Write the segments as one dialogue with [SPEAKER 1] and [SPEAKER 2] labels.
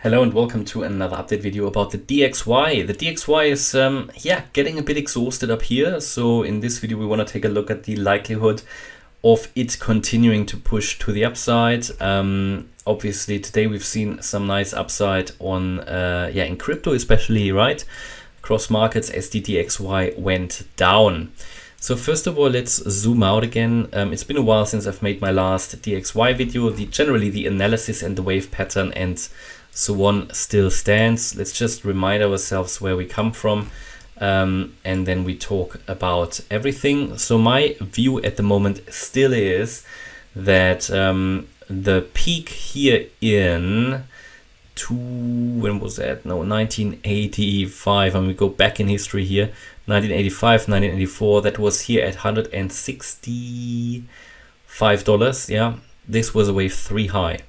[SPEAKER 1] Hello and welcome to another update video about the DXY. The DXY is getting a bit exhausted up here. So in this video we want to take a look at the likelihood of it continuing to push to the upside. Obviously today we've seen some nice upside on in crypto especially, right? Across markets as the DXY went down. So first of all, let's zoom out again. It's been a while since I've made my last DXY video. Generally the analysis and the wave pattern and so on still stands. Let's just remind ourselves where we come from, and then we talk about everything. So my view at the moment still is that the peak here in when was that? No, 1985. And we go back in history here, 1985, 1984. That was here at $165. Yeah, this was a wave 3 high.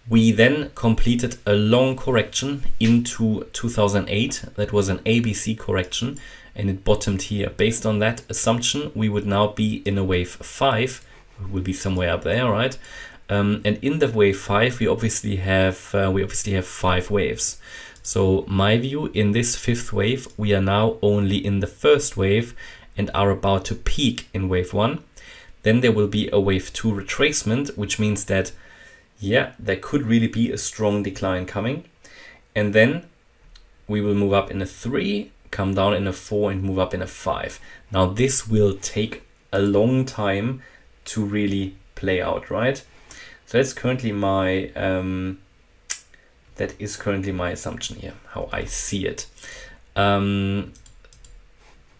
[SPEAKER 1] We then completed a long correction into 2008. That was an ABC correction and it bottomed here. Based on that assumption, we would now be in a wave 5. We will be somewhere up there, right? And in the wave 5, we obviously have 5 waves. So my view, in this 5th wave, we are now only in the first wave and are about to peak in wave 1. Then there will be a wave 2 retracement, which means that there could really be a strong decline coming. And then we will move up in a 3, come down in a 4 and move up in a 5. Now this will take a long time to really play out, right? So that's currently my assumption here, how I see it.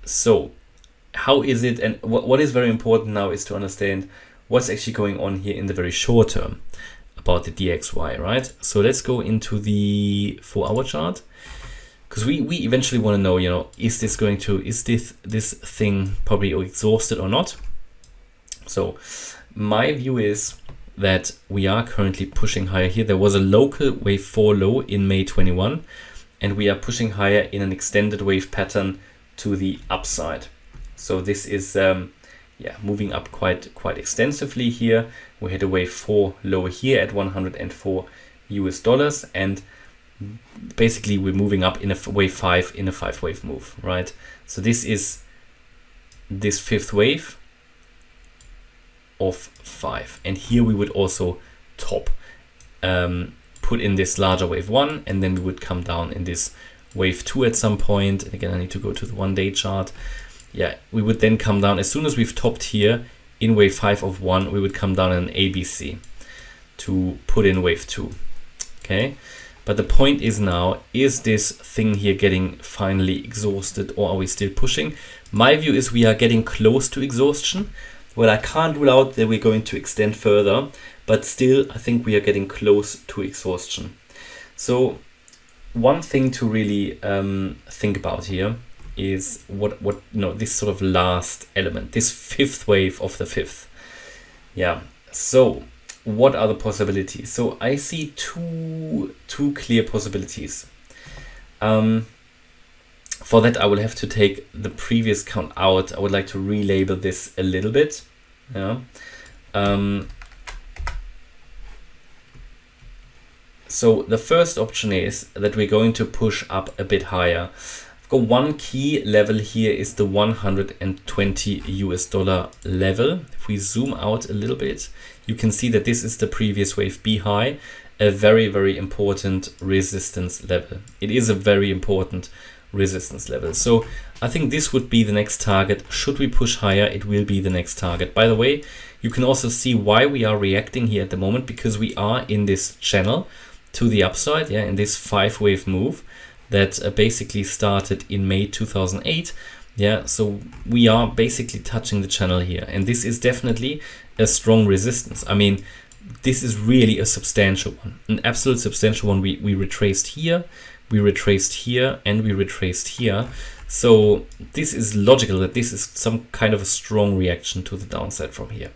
[SPEAKER 1] So how is it, and what is very important now is to understand what's actually going on here in the very short term about the DXY, right? So let's go into the 4-hour chart, because we eventually want to know, is this thing probably exhausted or not? So my view is that we are currently pushing higher here. There was a local wave 4 low in May 21, and we are pushing higher in an extended wave pattern to the upside. So this is moving up quite extensively here. We had a wave 4 low here at $104, and basically we're moving up in a wave 5 in a 5-wave move, right? So this is this 5th wave of 5, and here we would also top, put in this larger wave 1, and then we would come down in this wave 2 at some point. And again, I need to go to the 1-day chart. We would then come down as soon as we've topped here in wave 5 of 1. We would come down in an ABC to put in wave 2. Okay, but the point is now, is this thing here getting finally exhausted, or are we still pushing? My view is we are getting close to exhaustion. Well, I can't rule out that we're going to extend further, but still I think we are getting close to exhaustion. So one thing to really think about here is this sort of last element, this 5th wave of the 5th. So what are the possibilities? So I see two clear possibilities. For that I will have to take the previous count out. I would like to relabel this a little bit. So the first option is that we're going to push up a bit higher. One key level here is the $120 level. If we zoom out a little bit, you can see that this is the previous wave B high, a very, very important resistance level. It is a very important resistance level. So I think this would be the next target. Should we push higher, it will be the next target. By the way, you can also see why we are reacting here at the moment, because we are in this channel to the upside, in this 5-wave move that basically started in May 2008. So we are basically touching the channel here, and this is definitely a strong resistance. I mean, this is really a substantial one, an absolute substantial one. We retraced here, we retraced here, and we retraced here. So this is logical that this is some kind of a strong reaction to the downside from here.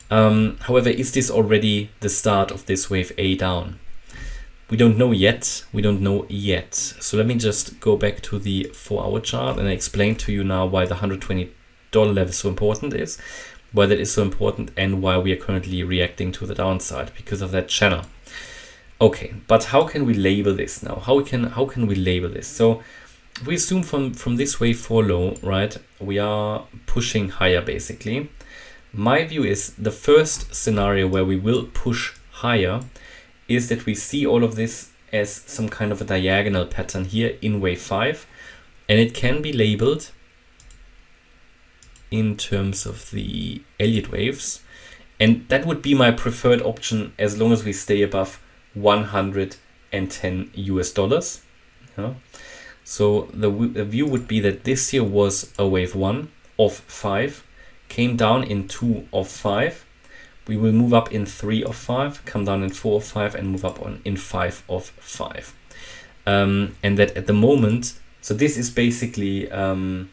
[SPEAKER 1] However, is this already the start of this wave A down? We don't know yet. So let me just go back to the 4-hour chart and explain to you now why the $120 level is so important, and why we are currently reacting to the downside because of that channel. Okay, but how can we label this now? How can we label this? So if we assume from this wave follow, right, we are pushing higher basically. My view is the first scenario where we will push higher is that we see all of this as some kind of a diagonal pattern here in wave 5, and it can be labeled in terms of the Elliott waves, and that would be my preferred option as long as we stay above 110 US dollars. Yeah. So the view would be that this here was a wave 1 of 5, came down in 2 of 5. We will move up in 3 of 5, come down in 4 of 5, and move up in 5 of 5. And that at the moment, so this is basically an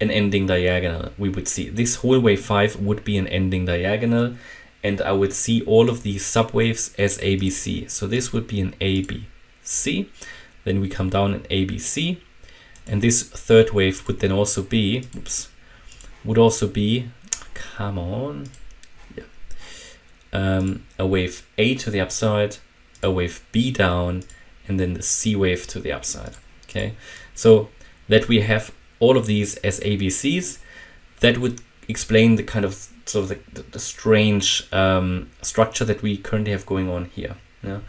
[SPEAKER 1] ending diagonal. We would see this whole wave 5 would be an ending diagonal, and I would see all of these subwaves as ABC. So this would be an ABC. Then we come down in ABC, and this third wave would then also be, come on, a wave A to the upside, a wave B down, and then the C wave to the upside. Okay, so that we have all of these as ABCs, that would explain the kind of sort of the strange structure that we currently have going on here. Yeah?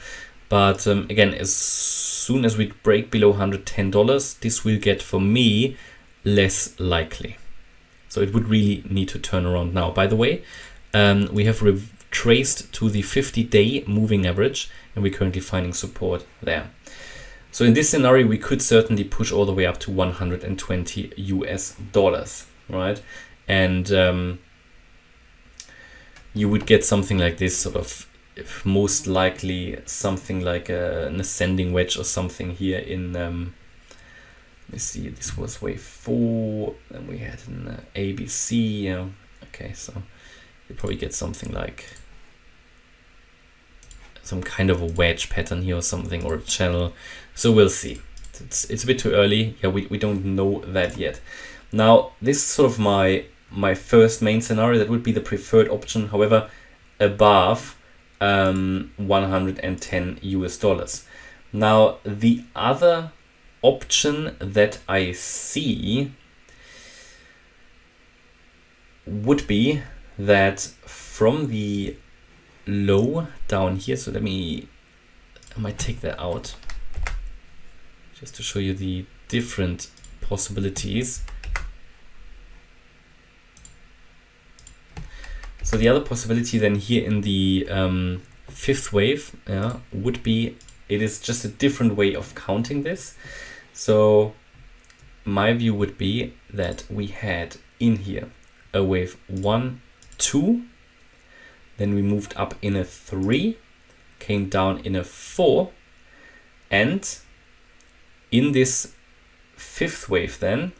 [SPEAKER 1] But again, as soon as we break below $110, this will get, for me, less likely. So it would really need to turn around now. By the way, we have retraced to the 50-day moving average, and we're currently finding support there. So in this scenario, we could certainly push all the way up to 120 US dollars, right? And you would get something like this, sort of, most likely something like an ascending wedge or something here in, let's see, this was wave 4, then we had an ABC, yeah. Okay, so you probably get something like some kind of a wedge pattern here or something, or a channel. So we'll see. It's a bit too early. Yeah, we don't know that yet. Now, this is sort of my first main scenario. That would be the preferred option, however, above 110 US dollars. Now, the other option that I see would be that from the low down here, so I might take that out just to show you the different possibilities. So the other possibility then here in the fifth wave would be, it is just a different way of counting this. So my view would be that we had in here a wave 1, 2, then we moved up in a 3, came down in a 4, and in this fifth wave then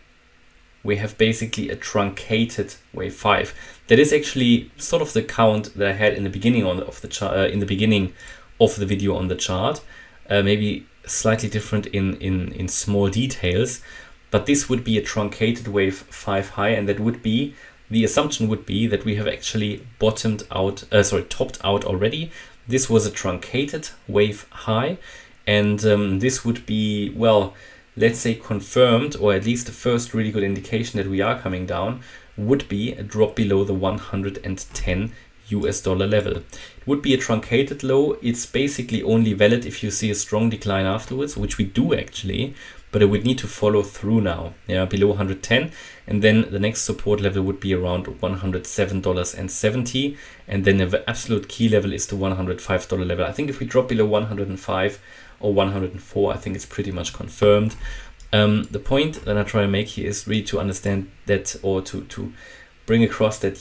[SPEAKER 1] we have basically a truncated wave 5. That is actually sort of the count that I had in the beginning of the chart, in the beginning of the video on the chart. Maybe slightly different in small details, but this would be a truncated wave 5 high, and that would be, the assumption would be that we have actually topped out already. This was a truncated wave high, and this would be, well, let's say confirmed, or at least the first really good indication that we are coming down, would be a drop below the 110 US dollar level. It would be a truncated low. It's basically only valid if you see a strong decline afterwards, which we do actually, but it would need to follow through now, below 110, and then the next support level would be around $107.70, and then the absolute key level is the $105 level. I think if we drop below 105 or 104, I think it's pretty much confirmed. The point that I try to make here is really to understand that, or to bring across that,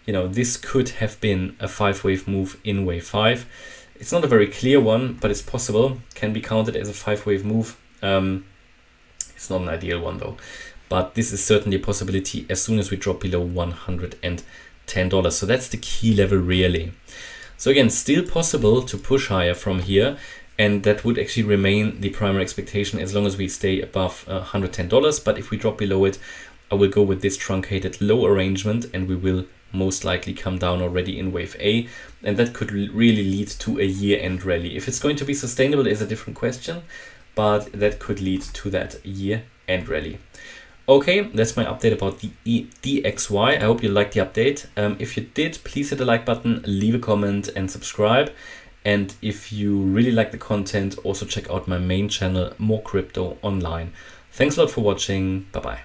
[SPEAKER 1] this could have been a 5-wave move in wave 5. It's not a very clear one, but it's possible, can be counted as a 5-wave move. It's not an ideal one though, but this is certainly a possibility as soon as we drop below $110. So that's the key level really. So again, still possible to push higher from here, and that would actually remain the primary expectation as long as we stay above $110. But if we drop below it, I will go with this truncated low arrangement, and we will most likely come down already in wave A, and that could really lead to a year-end rally. If it's going to be sustainable is a different question, but that could lead to that year-end rally. Okay, that's my update about the DXY. I hope you liked the update. If you did, please hit the like button, leave a comment and subscribe. And if you really like the content, also check out my main channel, More Crypto Online. Thanks a lot for watching. Bye-bye.